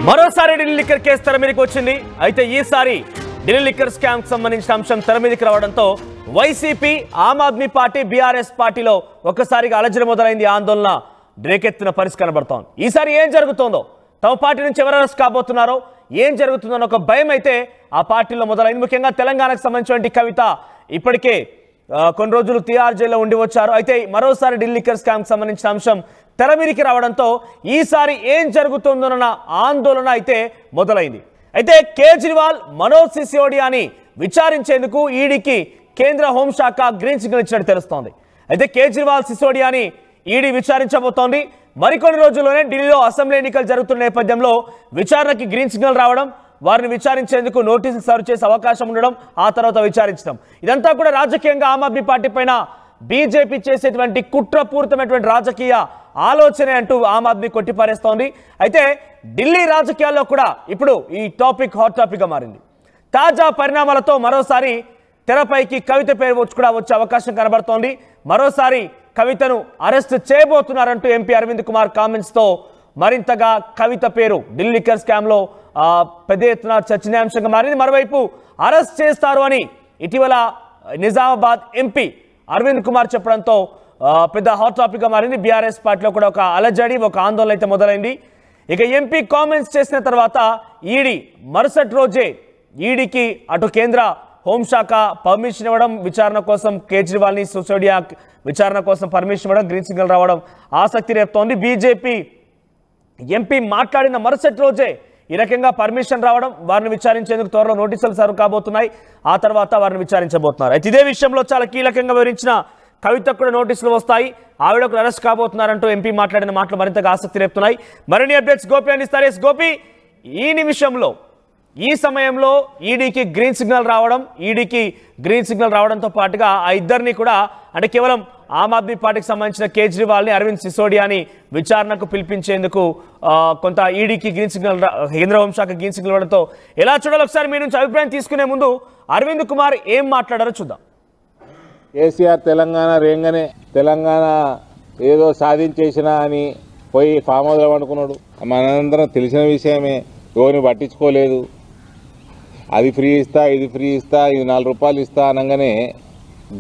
మరోసారి Delhi liquor case తెర మీదకి వచ్చింది. అయితే ఈసారి ఢిల్లీ లిక్కర్ స్కామ్ కి సంబంధించిన అంశం తెర మీదకి రావడంతో YCP, Aam Aadmi party, BRS పార్టీలో ఒక్కసారిగా అలజడి మొదలైంది. ఆందోళన రేకెత్తిన పరిస్థితి కనబడుతోంది. ఈసారి ఏం జరుగుతుందో, తమ పార్టీ నుంచి ఎవరు అరెస్ట్ కాబోతున్నారో, ఏం జరుగుతుందో ఒక భయం అయితే ఆ పార్టీలో మొదలైంది. ముఖ్యంగా తెలంగాణకు సంబంధించిన కవిత ఇప్పటికే కొన్ని రోజులు తిహార్ జైల్లో ఉండి వచ్చారు. అయితే మరోసారి ఢిల్లీ లిక్కర్ స్కామ్ కి సంబంధించిన అంశం తెర మీదకి రావడంతో ఈసారి ఏం జరుగుతుందోనన్న ఆందోళన అయితే మొదలైంది. అయితే కేజ్రీవాల్, మనోజ్ సిసోడియాని విచారించేందుకు ఈడీకి కేంద్ర హోంశాఖ గ్రీన్ సిగ్నల్ ఇచ్చినట్టు తెలుస్తోంది. అయితే కేజ్రీవాల్, సిసోడియాని ఈడీ విచారించబోతోంది. మరికొన్ని రోజుల్లోనే ఢిల్లీలో అసెంబ్లీ ఎన్నికలు జరుగుతున్న నేపథ్యంలో విచారణకి గ్రీన్ సిగ్నల్ రావడం, వారిని విచారించేందుకు నోటీసులు సర్వ్ చేసే అవకాశం ఉండడం, ఆ తర్వాత విచారించడం, ఇదంతా కూడా రాజకీయంగా ఆమ్ ఆద్మీ పార్టీ పైన బీజేపీ చేసేటువంటి కుట్రపూరితమైనటువంటి రాజకీయ ఆలోచనే అంటూ ఆమ్ ఆద్మీ కొట్టిపారేస్తోంది. అయితే ఢిల్లీ రాజకీయాల్లో కూడా ఇప్పుడు ఈ టాపిక్ హాట్ టాపిక్గా మారింది. తాజా పరిణామాలతో మరోసారి తెరపైకి కవిత పేరు కూడా వచ్చే అవకాశం కనబడుతోంది. మరోసారి కవితను అరెస్ట్ చేయబోతున్నారంటూ ఎంపీ అరవింద్ కుమార్ కామెంట్స్తో మరింతగా కవిత పేరు ఢిల్లీ లిక్కర్ స్కామ్లో పెద్ద ఎత్తున చర్చనీయాంశంగా మారింది. మరోవైపు అరెస్ట్ చేస్తారు అని ఇటీవల నిజామాబాద్ ఎంపీ అరవింద్ కుమార్ చెప్పడంతో పెద్ద హాట్ టాపిక్గా మారింది. బీఆర్ఎస్ పార్టీలో కూడా ఒక అలజడి, ఒక ఆందోళన అయితే మొదలైంది. ఇక ఎంపీ కామెంట్స్ చేసిన తర్వాత ఈడీ మరుసటి రోజే ఈడీకి అటు కేంద్ర హోంశాఖ పర్మిషన్ ఇవ్వడం, విచారణ కోసం కేజ్రీవాల్ని, సిసోడియా విచారణ కోసం పర్మిషన్ ఇవ్వడం, గ్రీన్ సిగ్నల్ రావడం ఆసక్తి రేపుతోంది. బీజేపీ ఎంపీ మాట్లాడిన మరుసటి రోజే ఈ రకంగా పర్మిషన్ రావడం, వారిని విచారించేందుకు త్వరలో నోటీసులు సర్వ్ కాబోతున్నాయి. ఆ తర్వాత వారిని విచారించబోతున్నారు. అయితే ఇదే విషయంలో చాలా కీలకంగా వివరించిన కవితకు కూడా నోటీసులు వస్తాయి. ఆవిడ కూడా అరెస్ట్ కాబోతున్నారంటూ ఎంపీ మాట్లాడిన మాటలు మరింతగా ఆసక్తి రేపుతున్నాయి. మరిన్ని అప్డేట్స్ గోపి అందిస్తారు. గోపి, ఈ నిమిషంలో, ఈ సమయంలో ఈడీకి గ్రీన్ సిగ్నల్ రావడంతో పాటుగా ఆ ఇద్దరిని కూడా, అంటే కేవలం ఆమ్ ఆద్మీ పార్టీకి సంబంధించిన కేజ్రీవాల్ని, అరవింద్ సిసోడియాని విచారణకు పిలిపించేందుకు కొంత ఈడీకి గ్రీన్ సిగ్నల్, కేంద్ర హోంశాఖ గ్రీన్ సిగ్నల్ ఇవ్వడంతో ఎలా చూడాలి ఒకసారి మీ నుంచి అభిప్రాయం తీసుకునే ముందు అరవింద్ కుమార్ ఏం మాట్లాడారో చూద్దాం. కేసీఆర్ తెలంగాణ రేంగనే తెలంగాణ ఏదో సాధించేసినా అని పోయి ఫామ్ హౌస్లో వండుకున్నాడు. మనందరం తెలిసిన విషయమే, ఎవరిని పట్టించుకోలేదు. అది ఫ్రీ ఇస్తా, ఇది ఫ్రీ ఇస్తా, ఇది 4 రూపాయలు ఇస్తా అనగానే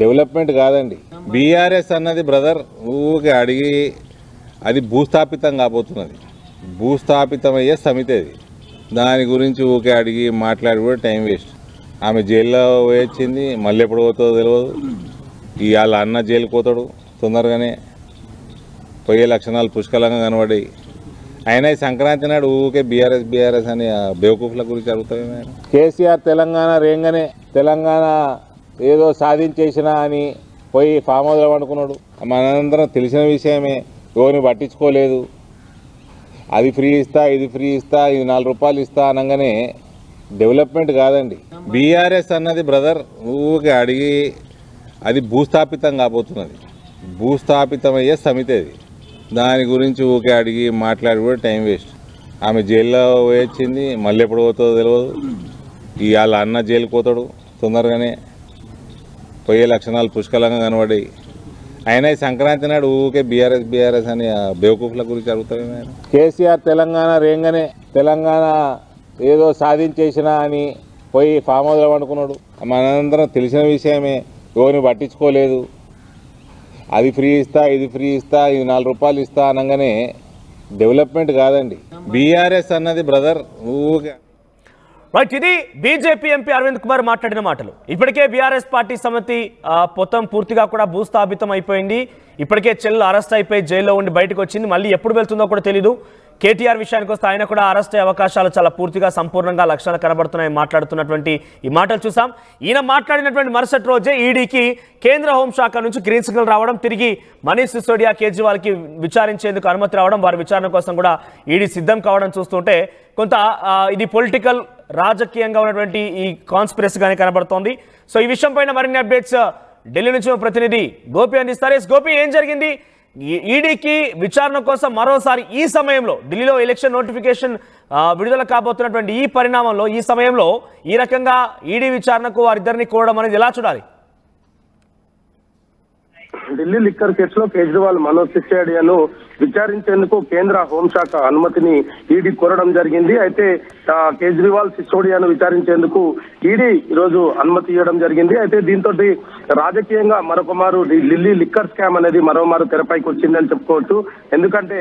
డెవలప్మెంట్ కాదండి. బీఆర్ఎస్ అన్నది బ్రదర్ ఊరికే అడిగి అది భూస్థాపితం కాబోతున్నది. భూస్థాపితమయ్యే సమితి అది. దాని గురించి ఊరికే అడిగి మాట్లాడి కూడా టైం వేస్ట్. ఆమె జైల్లో వచ్చింది, మళ్ళీ ఎప్పుడు పోతుందో తెలియదు. ఇవాళ అన్న జైలుకి పోతాడు తొందరగానే, పోయే లక్షణాలు పుష్కలంగా కనబడ్డాయి. అయినా ఈ సంక్రాంతి నాడు ఊరికే బీఆర్ఎస్ అని బేవకూఫ్ల గురించి అడుగుతామే. కేసీఆర్ తెలంగాణ రేంగనే తెలంగాణ ఏదో సాధించేసినా అని పోయి ఫామ్ హౌస్లో వండుకున్నాడు. మనందరం తెలిసిన విషయమే, ఎవరిని పట్టించుకోలేదు. అది ఫ్రీ ఇస్తా, ఇది ఫ్రీ ఇస్తా, ఇది 4 రూపాయలు ఇస్తా అనగానే డెవలప్మెంట్ కాదండి. బీఆర్ఎస్ అన్నది బ్రదర్ ఊరికే అడిగి అది భూస్థాపితం కాబోతున్నది. భూస్థాపితమయ్యే సమితి అది. దాని గురించి ఊరికే అడిగి మాట్లాడి కూడా టైం వేస్ట్. ఆమె జైల్లో వచ్చింది, మళ్ళీ ఎప్పుడు పోతుందో తెలియదు. ఇవాళ అన్న జైలుకి పోతాడు తొందరగానే, పోయే లక్షణాలు పుష్కలంగా కనబడ్డాయి. అయినా ఈ సంక్రాంతి నాడు ఊరికే బీఆర్ఎస్ అని బేవకూఫ్ల గురించి అడుగుతామే. కేసీఆర్ తెలంగాణ రేంగనే తెలంగాణ ఏదో సాధించేసినా అని పోయి ఫామ్ హౌస్లో వండుకున్నాడు. మనందరం తెలిసిన విషయమే, ఎవరిని పట్టించుకోలేదు. అది ఫ్రీ ఇస్తా, ఇది ఫ్రీ ఇస్తా, ఇది 4 రూపాయలు ఇస్తా అనగానే డెవలప్మెంట్ కాదండి. బీఆర్ఎస్ అన్నది బ్రదర్ ఊరికే. రైట్, ఇది బీజేపీ ఎంపీ అరవింద్ కుమార్ మాట్లాడిన మాటలు. ఇప్పటికే బీఆర్ఎస్ పార్టీ సమితి మొత్తం పూర్తిగా కూడా భూస్థాపితం అయిపోయింది. ఇప్పటికే చెల్లు అరెస్ట్ అయిపోయి జైల్లో ఉండి బయటకు వచ్చింది. మళ్ళీ ఎప్పుడు వెళ్తుందో కూడా తెలీదు. కేటీఆర్ విషయానికి వస్తే ఆయన కూడా అరెస్ట్ అయ్యే అవకాశాలు చాలా పూర్తిగా సంపూర్ణంగా లక్షణాలు కనబడుతున్నాయని మాట్లాడుతున్నటువంటి ఈ మాటలు చూసాం. ఈయన మాట్లాడినటువంటి మరుసటి రోజే ఈడీకి కేంద్ర హోంశాఖ నుంచి గ్రీన్ సిగ్నల్ రావడం, తిరిగి మనీష్ సిసోడియా, కేజ్రీవాల్కి విచారించేందుకు అనుమతి రావడం, వారి విచారణ కోసం కూడా ఈడీ సిద్ధం కావడం చూస్తుంటే కొంత ఇది పొలిటికల్, రాజకీయంగా ఉన్నటువంటి ఈ కాన్స్పిరసీగానే కనబడుతోంది. సో ఈ విషయం పైన మరిన్ని అప్డేట్స్ ఢిల్లీ నుంచి ప్రతినిధి గోపి అందిస్తారు. గోపి, ఏం జరిగింది? ఈడీకి విచారణ కోసం మరోసారి ఈ సమయంలో ఢిల్లీలో ఎలక్షన్ నోటిఫికేషన్ విడుదల కాబోతున్నటువంటి ఈ పరిణామంలో, ఈ సమయంలో ఈ రకంగా ఈడీ విచారణకు వారిద్దరిని కోరడం అనేది ఎలా చూడాలి? ఢిల్లీ లిక్కర్ కేసులో కేజ్రీవాల్ మనోజ్ సిసోడియాను విచారించేందుకు కేంద్ర హోంశాఖ అనుమతిని ఈడీ కోరడం జరిగింది. అయితే కేజ్రీవాల్ సిసోడియాను విచారించేందుకు ఈడీ ఈరోజు అనుమతి ఇవ్వడం జరిగింది. అయితే దీంతో రాజకీయంగా మరొకమారు ఢిల్లీ లిక్కర్ స్కామ్ అనేది మరోమారు తెరపైకి వచ్చిందని చెప్పుకోవచ్చు. ఎందుకంటే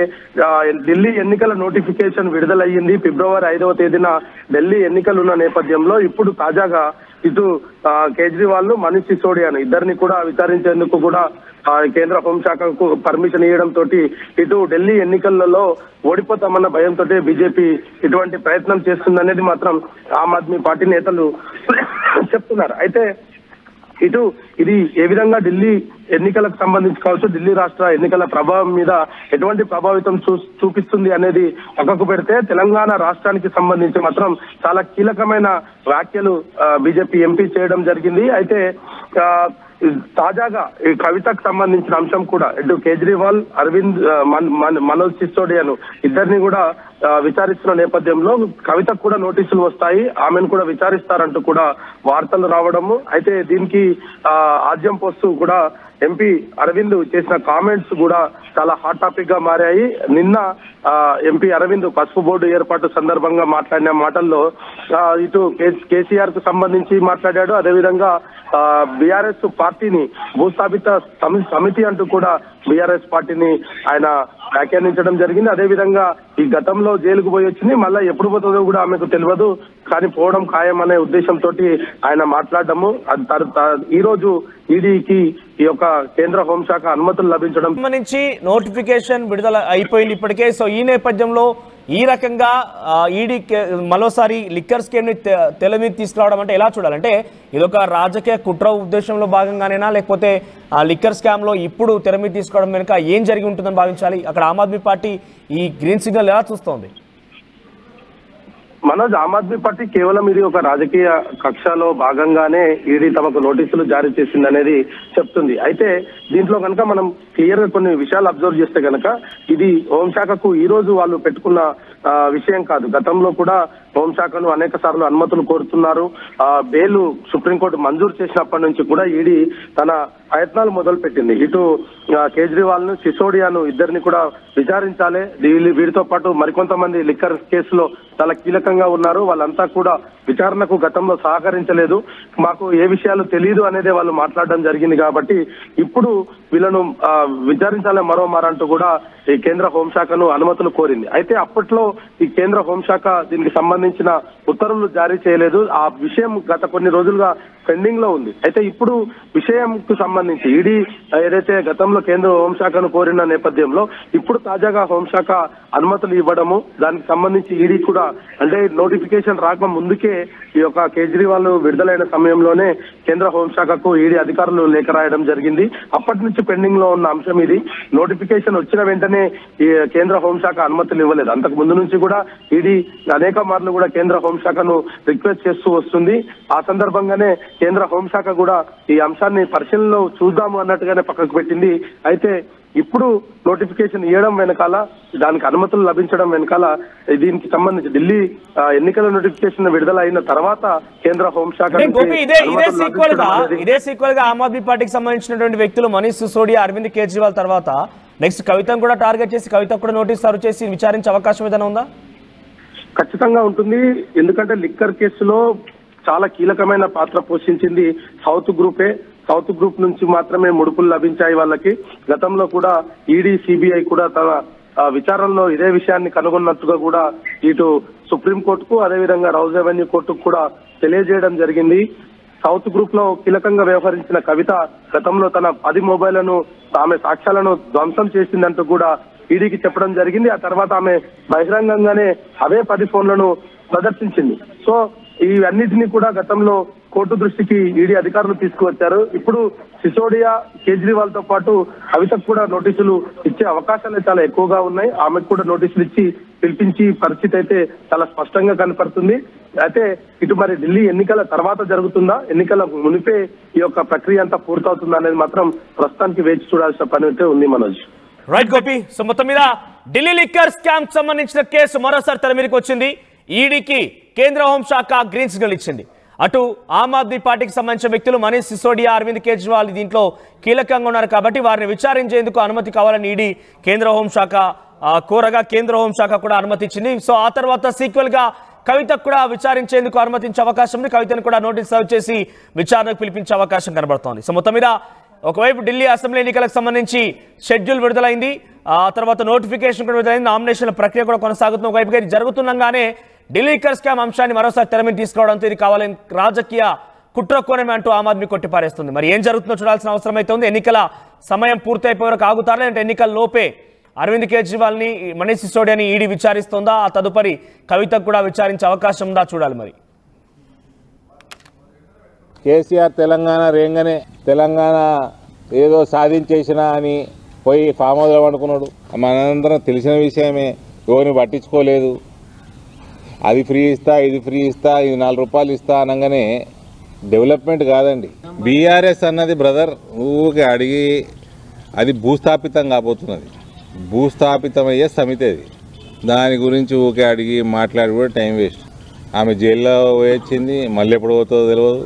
ఢిల్లీ ఎన్నికల నోటిఫికేషన్ విడుదలయ్యింది. ఫిబ్రవరి 5వ తేదీన ఢిల్లీ ఎన్నికలున్న నేపథ్యంలో ఇప్పుడు తాజాగా ఇటు కేజ్రీవాల్ ను మనీష్ సిసోడియాను ఇద్దరిని కూడా విచారించేందుకు కూడా కేంద్ర హోంశాఖకు పర్మిషన్ ఇవ్వడంతో ఇటు ఢిల్లీ ఎన్నికలలో ఓడిపోతామన్న భయంతో బీజేపీ ఇటువంటి ప్రయత్నం చేస్తుందనేది మాత్రం ఆమ్ ఆద్మీ పార్టీ నేతలు చెప్తున్నారు. అయితే ఇటు ఇది ఏ విధంగా ఢిల్లీ ఎన్నికలకు సంబంధించి కావచ్చు, ఢిల్లీ రాష్ట్ర ఎన్నికల ప్రభావం మీద ఎటువంటి ప్రభావితం చూపిస్తుంది అనేది పక్కకు పెడితే తెలంగాణ రాష్ట్రానికి సంబంధించి మాత్రం చాలా కీలకమైన వ్యాఖ్యలు బీజేపీ ఎంపీ చేయడం జరిగింది. అయితే తాజాగా ఈ కవితకు సంబంధించిన అంశం కూడా ఇటు కేజ్రీవాల్, అరవింద్, మనోజ్ సిసోడియాను ఇద్దరిని కూడా విచారిస్తున్న నేపథ్యంలో కవితకు కూడా నోటీసులు వస్తాయి, ఆమెను కూడా విచారిస్తారంటూ కూడా వార్తలు రావడము. అయితే దీనికి ఆద్యం పోస్తూ కూడా ఎంపీ అరవింద్ చేసిన కామెంట్స్ కూడా చాలా హాట్ టాపిక్ గా మారాయి. నిన్న ఎంపీ అరవింద్ పసుపు బోర్డు ఏర్పాటు సందర్భంగా మాట్లాడిన మాటల్లో ఇటు కేసీఆర్ కు సంబంధించి మాట్లాడాడు. అదేవిధంగా బీఆర్ఎస్ పార్టీని భూస్థాపిత సమితి అంటూ కూడా బీఆర్ఎస్ పార్టీని ఆయన వ్యాఖ్యానించడం జరిగింది. అదేవిధంగా ఈ గతంలో జైలుకు పోయి వచ్చింది, మళ్ళీ ఎప్పుడు పోతుందో కూడా ఆమెకు తెలియదు, కానీ పోవడం ఖాయం అనే ఉద్దేశంతో ఆయన మాట్లాడడము. ఈ రోజు ఈడీకి ఈ యొక్క కేంద్ర హోంశాఖ అనుమతులు లభించడం సంబంధించి నోటిఫికేషన్ విడుదల అయిపోయింది ఇప్పటికే. సో ఈ నేపథ్యంలో ఈ రకంగా ఈడీ మరోసారి లిక్కర్ స్కీమ్ ని తెర మీద తీసుకురావడం అంటే ఎలా చూడాలంటే ఇదొక రాజకీయ కుట్ర ఉద్దేశంలో భాగంగానేనా, లేకపోతే ఆ లిక్కర్ స్కామ్ లో ఇప్పుడు తెర మీద తీసుకోవడం వెనుక ఏం జరిగి ఉంటుందని భావించాలి? అక్కడ ఆమ్ ఆద్మీ పార్టీ ఈ గ్రీన్ సిగ్నల్ ఎలా చూస్తోంది? మనోజ్, ఆమ్ ఆద్మీ పార్టీ కేవలం ఇది ఒక రాజకీయ కక్షలో భాగంగానే ఈడీ తమకు నోటీసులు జారీ చేసిందనేది చెప్తుంది. అయితే దీంట్లో కనుక మనం క్లియర్ గా కొన్ని విషయాలు అబ్జర్వ్ చేస్తే కనుక ఇది హోంశాఖకు ఈ రోజు వాళ్ళు పెట్టుకున్న విషయం కాదు. గతంలో కూడా హోంశాఖను అనేక సార్లు అనుమతులు కోరుతున్నారు. బెయిల్ సుప్రీంకోర్టు మంజూరు చేసినప్పటి నుంచి కూడా ఈడీ తన ప్రయత్నాలు మొదలు పెట్టింది. ఇటు కేజ్రీవాల్ ను, సిసోడియాను ఇద్దరిని కూడా విచారించాలి. వీరితో పాటు మరికొంతమంది లిక్కర్ కేసులో చాలా కీలకంగా ఉన్నారు. వాళ్ళంతా కూడా విచారణకు గతంలో సహకరించలేదు, మాకు ఏ విషయాలు తెలియదు అనేదే వాళ్ళు మాట్లాడడం జరిగింది. కాబట్టి ఇప్పుడు వీళ్ళను విచారించాలి మరోమారంటూ కూడా ఈ కేంద్ర హోంశాఖను అనుమతులు కోరింది. అయితే అప్పట్లో ఈ కేంద్ర హోంశాఖ దీనికి సంబంధించిన ఉత్తర్వులు జారీ చేయలేదు. ఆ విషయం గత కొన్ని రోజులుగా పెండింగ్ లో ఉంది. అయితే ఇప్పుడు విషయంకు సంబంధించి ఈడీ ఏదైతే గతంలో కేంద్ర హోంశాఖను కోరిన నేపథ్యంలో ఇప్పుడు తాజాగా హోంశాఖ అనుమతులు ఇవ్వడము, దానికి సంబంధించి ఈడీ కూడా అంటే నోటిఫికేషన్ రాక ముందుకే ఈ యొక్క కేజ్రీవాల్ విడుదలైన సమయంలోనే కేంద్ర హోంశాఖకు ఈడీ అధికారులు లేఖ రాయడం జరిగింది. అప్పటి నుంచి పెండింగ్ లో ఉన్న అంశం ఇది. నోటిఫికేషన్ వచ్చిన వెంటనే ఈ కేంద్ర హోంశాఖ అనుమతులు ఇవ్వలేదు. అంతకు ముందు నుంచి కూడా ఈడీ అనేక మార్లు కూడా కేంద్ర హోంశాఖను రిక్వెస్ట్ చేస్తూ వస్తుంది. ఆ సందర్భంగానే కేంద్ర హోంశాఖ కూడా ఈ అంశాన్ని పరిశీలనలో చూద్దాము అన్నట్టుగానే పక్కకు పెట్టింది. అయితే ఇప్పుడు నోటిఫికేషన్ ఇవ్వడం వెనకాల, దానికి అనుమతులు లభించడం వెనకాల దీనికి సంబంధించి ఢిల్లీ ఎన్నికల నోటిఫికేషన్ విడుదల అయిన తర్వాత కేంద్ర హోంశాఖ ఇదే సీక్వెల్ గా ఆమ్ ఆద్మీ పార్టీకి సంబంధించినటువంటి వ్యక్తులు మనీష్ సిసోడియా, అరవింద్ కేజ్రీవాల్ తర్వాత నెక్స్ట్ కవితను కూడా టార్గెట్ చేసి కవితకు కూడా నోటీస్ సర్వ్ చేసి విచారించే అవకాశం ఏదైనా ఉందా? ఖచ్చితంగా ఉంటుంది. ఎందుకంటే లిక్కర్ కేసులో చాలా కీలకమైన పాత్ర పోషించింది సౌత్ గ్రూపే. సౌత్ గ్రూప్ నుంచి మాత్రమే ముడుపులు లభించాయి వాళ్ళకి. గతంలో కూడా ఈడీ, సిబిఐ కూడా తన విచారణలో ఇదే విషయాన్ని కనుగొన్నట్టుగా కూడా ఇటు సుప్రీంకోర్టుకు అదేవిధంగా రౌజ్ రెవెన్యూ కోర్టుకు కూడా తెలియజేయడం జరిగింది. సౌత్ గ్రూప్ లో కీలకంగా వ్యవహరించిన కవిత గతంలో తన 10 మొబైళ్లను, ఆమె సాక్ష్యాలను ధ్వంసం చేసిందంటూ కూడా ఈడీకి చెప్పడం జరిగింది. ఆ తర్వాత ఆమె బహిరంగంగానే అవే 10 ఫోన్లను ప్రదర్శించింది. సో ఇవన్నిటినీ కూడా గతంలో కోర్టు దృష్టికి ఈడీ అధికారులు తీసుకువచ్చారు. ఇప్పుడు సిసోడియా, కేజ్రీవాల్ తో పాటు కవితకు కూడా నోటీసులు ఇచ్చే అవకాశాలు చాలా ఎక్కువగా ఉన్నాయి. ఆమెకు కూడా నోటీసులు ఇచ్చి పిలిపించి పరిస్థితి అయితే చాలా స్పష్టంగా కనపడుతుంది. అయితే ఇటు మరి ఢిల్లీ ఎన్నికల తర్వాత జరుగుతుందా, ఎన్నికల మునిపే ఈ యొక్క ప్రక్రియ అంతా పూర్తవుతుందా అనేది మాత్రం ప్రస్తుతానికి వేచి చూడాల్సిన పని అయితే ఉంది మనోజ్. రైట్ గోపి. సో మొత్తం మీద ఢిల్లీ లిక్కర్ స్కామ్ సంబంధించిన కేసు మరోసారి తెర మీదకి వచ్చింది. ఈడీకి కేంద్ర హోంశాఖ గ్రీన్ సిగ్నల్ ఇచ్చింది. అటు ఆమ్ ఆద్మీ పార్టీకి సంబంధించిన వ్యక్తులు మనీష్ సిసోడియా, అరవింద్ కేజ్రీవాల్ దీంట్లో కీలకంగా ఉన్నారు కాబట్టి వారిని విచారించేందుకు అనుమతి కావాలని ఈడీ కేంద్ర హోంశాఖ కోరగా కేంద్ర హోంశాఖ కూడా అనుమతి ఇచ్చింది. సో ఆ తర్వాత సీక్వెల్ గా కవితకు కూడా విచారించేందుకు అనుమతించే అవకాశం ఉంది. కవితను కూడా నోటీస్ సర్వ్ చేసి విచారణకు పిలిపించే అవకాశం కనబడుతోంది. సో మొత్తం మీద ఒకవైపు ఢిల్లీ అసెంబ్లీ ఎన్నికలకు సంబంధించి షెడ్యూల్ విడుదలైంది, ఆ తర్వాత నోటిఫికేషన్ కూడా విడుదలైంది, నామినేషన్ల ప్రక్రియ కూడా కొనసాగుతుంది. ఒకవైపుగా ఇది జరుగుతుండగానే ఢిల్లీ లిక్కర్ స్కామ్ అంశాన్ని మరోసారి తెర మీద తీసుకురావడంతో ఇది కావాలని రాజకీయ కుట్ర కోణమే అంటూ ఆమ్ ఆద్మీ కొట్టిపారేస్తుంది. మరి ఏం జరుగుతుందో చూడాల్సిన అవసరం అయితే ఉంది. ఎన్నికల సమయం పూర్తయిపోయే వరకు ఆగుతారా అంటే ఎన్నికల లోపే అరవింద్ కేజ్రీవాల్ని, మనీష్ సిసోడియాని ఈడీ విచారిస్తుందా, ఆ తదుపరి కవితకు కూడా విచారించే అవకాశం ఉందా చూడాలి. మరి కేసీఆర్ తెలంగాణ రేంగనే తెలంగాణ ఏదో సాధించేసినా అని పోయి ఫామ్ హౌస్లో వండుకున్నాడు. మనందరం తెలిసిన విషయమే, ఎవరిని పట్టించుకోలేదు. అది ఫ్రీ ఇస్తా, ఇది ఫ్రీ ఇస్తా, ఇది 4 రూపాయలు ఇస్తా అనగానే డెవలప్మెంట్ కాదండి. బీఆర్ఎస్ అన్నది బ్రదర్ ఊరికే అడిగి అది భూస్థాపితం కాబోతున్నది. భూస్థాపితమయ్యే సమితి అది. దాని గురించి ఊరికే అడిగి మాట్లాడి కూడా టైం వేస్ట్. ఆమె జైల్లో పోయొచ్చింది, మళ్ళీ ఎప్పుడు పోతుందో తెలియదు.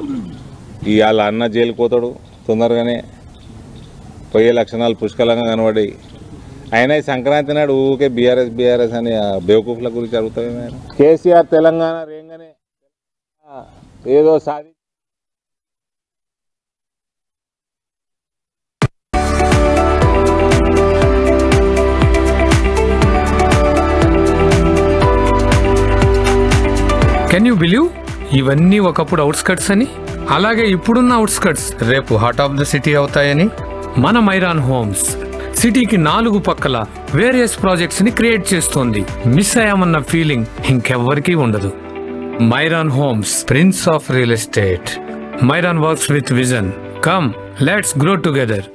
వాళ్ళ అన్న జైలుకి పోతాడు తొందరగానే, పోయే లక్షణాలు పుష్కలంగా కనబడ్డాయి. అయినా ఈ సంక్రాంతి నాడు ఊరికే బీఆర్ఎస్ అని బేవకూఫ్ల గురించి అడుగుతాయి. కేసీఆర్ తెలంగాణ రేంగనే ఏదో సాధి కెన్ యూ బిలీవ్ ఇవన్నీ ఒకప్పుడు అవుట్స్కట్స్ అని, అలాగే ఇప్పుడున్న అవుట్స్కట్స్ రేపు హార్ట్ ఆఫ్ ద సిటీ అవుతాయని. మన మైరాన్ హోమ్స్ సిటీకి 4 పక్కల వేరియస్ ప్రాజెక్ట్స్ ని క్రియేట్ చేస్తోంది. మిస్ అయ్యామన్న ఫీలింగ్ ఇంకెవ్వరికీ ఉండదు. మైరాన్ homes, prince of real estate. మైరాన్ works with vision. Come, let's grow together.